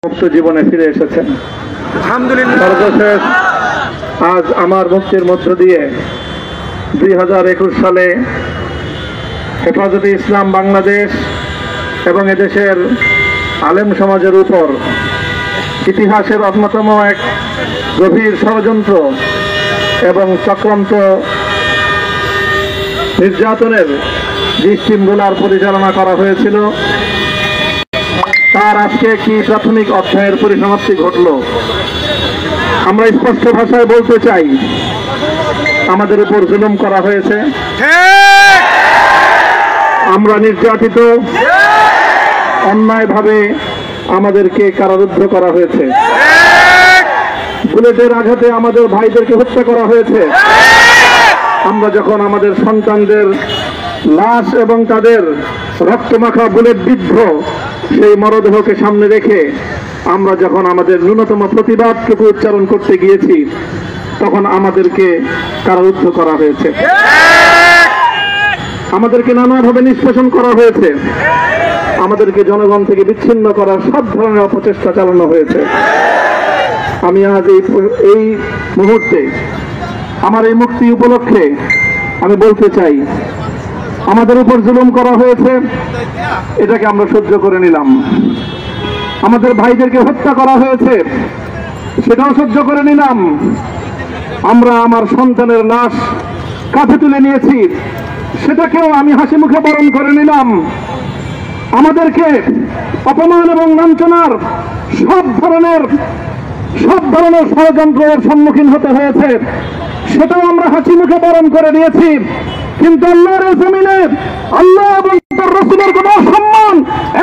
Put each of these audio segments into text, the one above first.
মুক্ত জীবনে ফিরে এসেছেন। আলহামদুলিল্লাহ। সর্বশেষ আজ আমার মুক্তির মধ্য দিয়ে 2021 সালে হেফাজতে ইসলাম বাংলাদেশ এবং এদেশের আলেম সমাজের উপর ইতিহাসের অন্যতম এক গভীর ষড়যন্ত্র এবং চক্রান্ত নির্যাতনের যে স্টিমগুলার পরিচালনা করা হয়েছিল, তার আজকে একটি প্রাথমিক অধ্যায়ের পরিসমাপ্তি ঘটল। আমরা স্পষ্ট ভাষায় বলতে চাই, আমাদের উপর জুলুম করা হয়েছে, আমরা নির্যাতিত, অন্যায়ভাবে আমাদেরকে কারারুদ্ধ করা হয়েছে, বুলেটের আঘাতে আমাদের ভাইদেরকে হত্যা করা হয়েছে। আমরা যখন আমাদের সন্তানদের লাশ এবং তাদের রক্তমাখা বুলেট বিদ্ধ সেই মরদেহকে সামনে রেখে আমরা যখন আমাদের ন্যূনতম প্রতিবাদটুকু উচ্চারণ করতে গিয়েছি, তখন আমাদেরকে কারারুদ্ধ করা হয়েছে, আমাদেরকে নানাভাবে নিষ্পেষণ করা হয়েছে, আমাদেরকে জনগণ থেকে বিচ্ছিন্ন করার সব ধরনের অপচেষ্টা চালানো হয়েছে। আমি আজ এই মুহূর্তে আমার এই মুক্তি উপলক্ষে আমি বলতে চাই, আমাদের উপর জুলুম করা হয়েছে, এটাকে আমরা সহ্য করে নিলাম। আমাদের ভাইদেরকে হত্যা করা হয়েছে, সেটাও সহ্য করে নিলাম। আমরা আমার সন্তানের লাশ কাঁধে তুলে নিয়েছি, সেটাকেও আমি হাসি মুখে বরণ করে নিলাম। আমাদেরকে অপমান এবং লাঞ্ছনার সব ধরনের ষড়যন্ত্রের সম্মুখীন হতে হয়েছে, সেটাও আমরা হাসি মুখে বরণ করে নিয়েছি। কিন্তু আল্লাহর জমিনে আল্লাহ এবং তার রাসূলের কোন সম্মান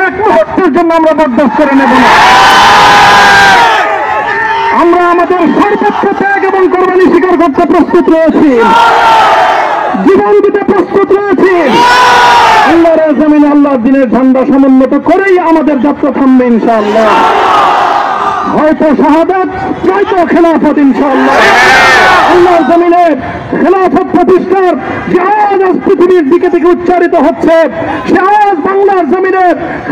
এক মুহূর্তের জন্য আমরা বরদাস্ত করে নেব না। আমরা আমাদের সর্বোচ্চ ত্যাগ এবং কোরবানি স্বীকার করতে প্রস্তুত রয়েছি, জীবন দিতে প্রস্তুত রয়েছি। আল্লাহর জমিনে আল্লাহর দ্বীনের ঝান্ডা সমুন্নত করেই আমাদের যাত্রা থামবে ইনশাআল্লাহ। হয়তো শাহাদাত, নয়তো খেলাফত ইনশাআল্লাহ। আল্লাহর জমিনে খেলাফত প্রতিষ্ঠার যে আওয়াজ পৃথিবীর দিকে থেকে উচ্চারিত হচ্ছে, সে আওয়াজ বাংলার জমিনে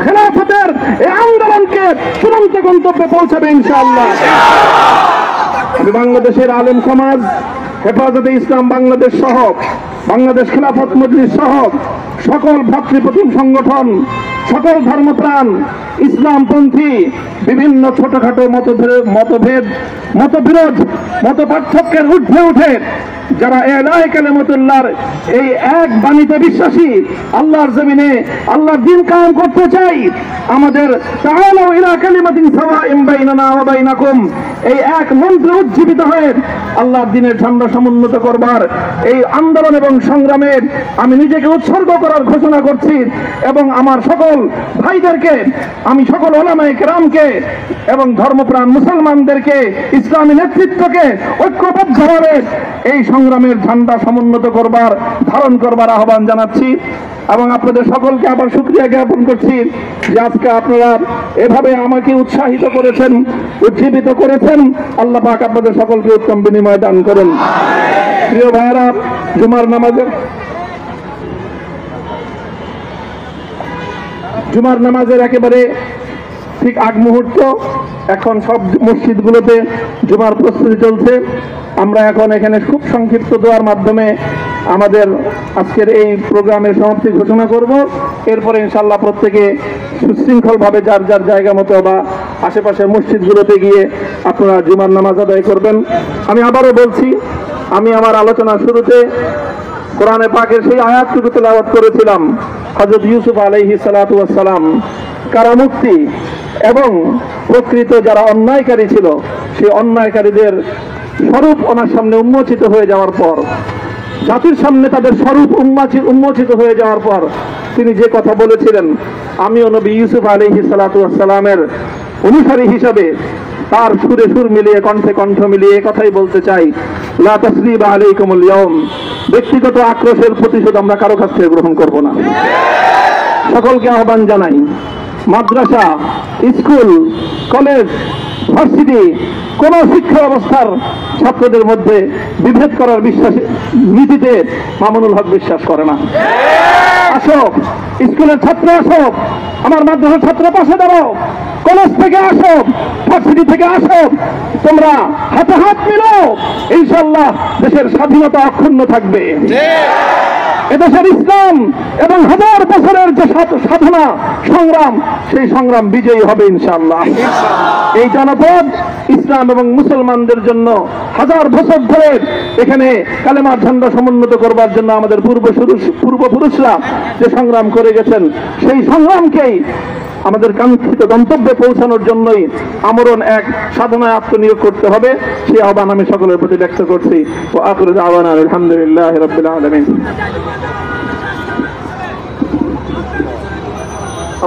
খেলাফতের এই আন্দোলনকে চূড়ান্ত গন্তব্যে পৌঁছাবে ইনশাআল্লাহ। আমি বাংলাদেশের আলেম সমাজ, হেফাজতে ইসলাম বাংলাদেশ সহ, বাংলাদেশ খেলাফত মজলিস সহ সকল ভ্রাতৃপ্রতিম সংগঠন, সকল ধর্মপ্রাণ, ইসলামপন্থী বিভিন্ন ছোটখাটো মতবিরোধ, মত পার্থক্যের ঊর্ধ্বে উঠে যারা ইলাহি কালিমাতুল্লাহর এই এক বাণীতে বিশ্বাসী, আল্লাহর জমিনে আল্লাহর দ্বীন কায়েম করতে চাই, আমাদের তাআলাউ ইলা কালিমাতিন সাওয়াইন বাইনানা ওয়া বাইনাকুম এই এক মন্ত্রে উজ্জীবিত হয়ে আল্লাহর দ্বীনের ঝান্ডা সমুন্নত করবার এই আন্দোলন এবং সংগ্রামে আমি নিজেকে উৎসর্গ করার ঘোষণা করছি। এবং আমার সকল ভাইদেরকে, আমি সকল উলামায়ে কেরামকে এবং ধর্মপ্রাণ মুসলমানদেরকে, ইসলামী নেতৃত্বকে ঐক্যবদ্ধভাবে এই সংগ্রামের ঝান্ডা সমুন্নত করবার, ধারণ করবার আহ্বান জানাচ্ছি। এবং আপনাদের সকলকে আবার শুকরিয়া জ্ঞাপন করছি যে আজকে আপনারা এভাবে আমাকে উৎসাহিত করেছেন, উজ্জীবিত করেছেন। আল্লাহ পাক আপনাদের সকলকে উত্তম বিনিময় দান করেন। প্রিয় ভাইয়েরা, জুমার নামাজের একেবারে ঠিক আগ মুহূর্ত, এখন সব মসজিদগুলোতে জুমার প্রস্তুতি চলছে। আমরা এখন এখানে খুব সংক্ষিপ্ত দোয়ার মাধ্যমে আমাদের আজকের এই প্রোগ্রামের সমাপ্তি ঘোষণা করব। এরপরে ইনশাআল্লাহ প্রত্যেকে সুশৃঙ্খলভাবে যার যার জায়গা মতো বা আশেপাশের মসজিদগুলোতে গিয়ে আপনারা জুমার নামাজ আদায় করবেন। আমি আবারও বলছি, আমি আমার আলোচনার শুরুতে কোরআনে পাকের সেই আয়াতটুকু তেলাওয়াত করেছিলাম, হযরত ইউসুফ আলাইহিস সালাতু ওয়াস সালাম কারামুক্তি এবং প্রকৃত যারা অন্যায়কারী ছিল, সেই অন্যায়কারীদের স্বরূপ ওনার সামনে উন্মোচিত হয়ে যাওয়ার পর, জাতির সামনে তাদের স্বরূপ উন্মোচিত হয়ে যাওয়ার পর তিনি যে কথা বলেছিলেন, আমিও নবী ইউসুফ আলাইহিস সালাতু ওয়াস সালামের অনুসারী হিসাবে তার সুরে সুর মিলিয়ে, কণ্ঠে কণ্ঠ মিলিয়ে কথাই বলতে চাই, লা তাসরিবা আলাইকুমুল ইয়াউম, ব্যক্তিগত আক্রোশের প্রতিশোধ আমরা কারো কাছ থেকে গ্রহণ করব না। সকলকে আহ্বান জানাই, মাদ্রাসা, স্কুল, কলেজ, ভার্সিটি কোন শিক্ষা ব্যবস্থার ছাত্রদের মধ্যে বিভেদ করার নীতিতে মামুনুল হক বিশ্বাস করে না। আসো, স্কুলের ছাত্র আসো, আমার মাদ্রাসার ছাত্র পাশে দাঁড়াও, কলেজ থেকে আসো, ভার্সিটি থেকে আসো, তোমরা হাতে হাত মিলাও, ইনশাআল্লাহ দেশের স্বাধীনতা অক্ষুণ্ণ থাকবে। এদেশের ইসলাম এবং হাজার বছরের যে সাধনা সংগ্রাম, সেই সংগ্রাম বিজয়ী হবে ইনশাআল্লাহ। এই জনপদ ইসলাম এবং মুসলমানদের জন্য হাজার বছর ধরে এখানে কালেমার ঝান্ডা সমুন্নত করবার জন্য আমাদের পূর্বপুরুষরা যে সংগ্রাম করে গেছেন, সেই সংগ্রামকেই আমাদের কাঙ্ক্ষিত গন্তব্যে পৌঁছানোর জন্যই আমরণ এক সাধনায় আত্মনিয়োগ করতে হবে। সেই আহ্বান আমি সকলের প্রতি ব্যক্ত করছি। ও আখিরু দাওয়ানা আলহামদুলিল্লাহি রাব্বিল আলামিন।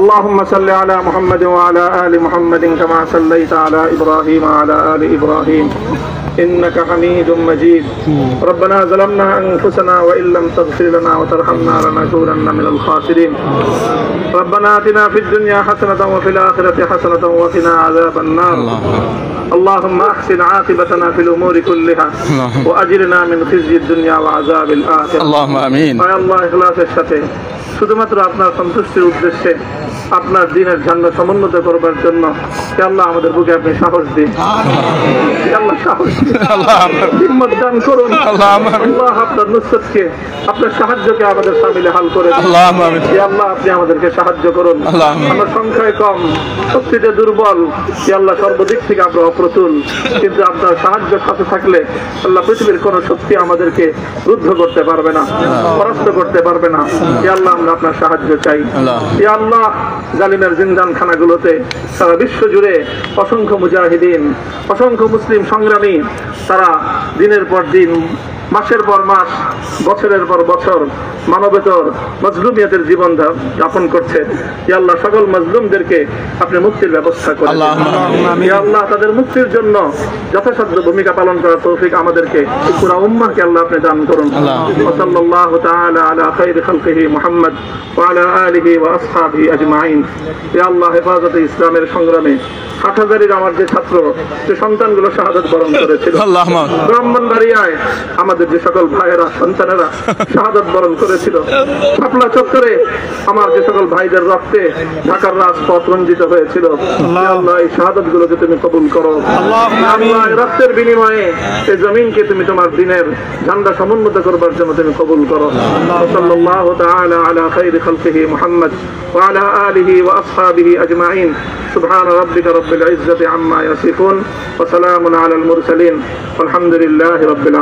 اللهم صل على محمد وعلى آل محمد كما صليت على إبراهيم وعلى آل إبراهيم إنك حميد مجيد. ربنا ظلمنا أنفسنا وإن لم تغفر لنا وترحمنا لنكونن من الخاسرين. ربنا آتنا في الدنيا حسنة وفي الآخرة حسنة وقنا عذاب النار. اللهم أحسن عاقبتنا في الأمور كلها وأجرنا من خزي الدنيا وعذاب الآخرة. اللهم آمين. يا الله إخلاصের সাথে শুধুমাত্র আপনার সন্তুষ্টির উদ্দেশ্যে আপনার দ্বীনের ঝান্ডা সমুন্নত করবার জন্য হে আল্লাহ আমাদের বুকে আপনি সাহস দিন, হে আল্লাহ সাহস দিন, হিম্মত দান করুন। আল্লাহ আপনার নুসরতকে, আপনার সাহায্যকে আমাদের সামিলে হাল করে দিন। হে আল্লাহ আপনি আমাদেরকে সাহায্য করুন। আমরা সংখ্যায় কম, শক্তিতে দুর্বল, হে আল্লাহ সর্বদিক থেকে আমরা অপ্রতুল, কিন্তু আপনার সাহায্য সাথে থাকলে আল্লাহ পৃথিবীর কোন শক্তি আমাদেরকে রুদ্ধ করতে পারবে না, পরাস্ত করতে পারবে না। হে আল্লাহ আমরা আপনার সাহায্য চাই। হে আল্লাহ জালিমের জিন্দান খানাগুলোতে সারা বিশ্ব জুড়ে অসংখ্য মুজাহিদিন, অসংখ্য মুসলিম সংগ্রামী, তারা দিনের পর দিন, মাসের পর মাস, বছরের পর বছর মানবেতর মজলুমিয়তের জীবন যাপন করছে। হে আল্লাহ সকল মজলুমদেরকে আপনি মুক্তির ব্যবস্থা করেন। হে আল্লাহ তাদের মুক্তির জন্য যথাসাধ্য ভূমিকা পালন করার তৌফিক আমাদেরকে, পুরা উম্মাহকে আল্লাহ আপনি দান করুন। সাল্লাল্লাহু তাআলা আলা খায়রি খালকিহি মুহাম্মদ ওয়া আলা আলিহি ওয়া আসহাবিহি আজমাইন। হে আল্লাহ হেফাজতে ইসলামের সংগ্রামে হাটহাজারীর আমার যে ছাত্র, যে সন্তানগুলো শাহাদাত বরণ করেছিল, ব্রাহ্মণবাড়িয়ায় আমাদের যে সকল ভাইয়েরা, সন্তানেরা শাহাদাত বরণ করেছিল, শাপলা চত্বরে আমার যে সকল ভাইদের রক্তে ঢাকার রাজপথ রঞ্জিত হয়েছিল, আল্লাহ এই শাহাদাত গুলোকে তুমি কবুল করো। আল্লাহ রক্তের বিনিময়ে এই জমিনকে তুমি তোমার দ্বীনের ঝান্ডা সমুন্নত করবার জন্য তুমি কবুল করো। সাল্লাল্লাহু তাআলা আলা খায়রি খালকিহি মুহাম্মদ ওয়া আলা আলিহি ওয়া আসহাবিহি আজমাইন। সুবহান রাব্বিকা রাব্বিল ইজ্জাতি আম্মা ইয়াসিফুন ওয়া সালামুন আলাল মুরসালিন ওয়ালহামদুলিল্লাহি রাব্বিল আলামিন।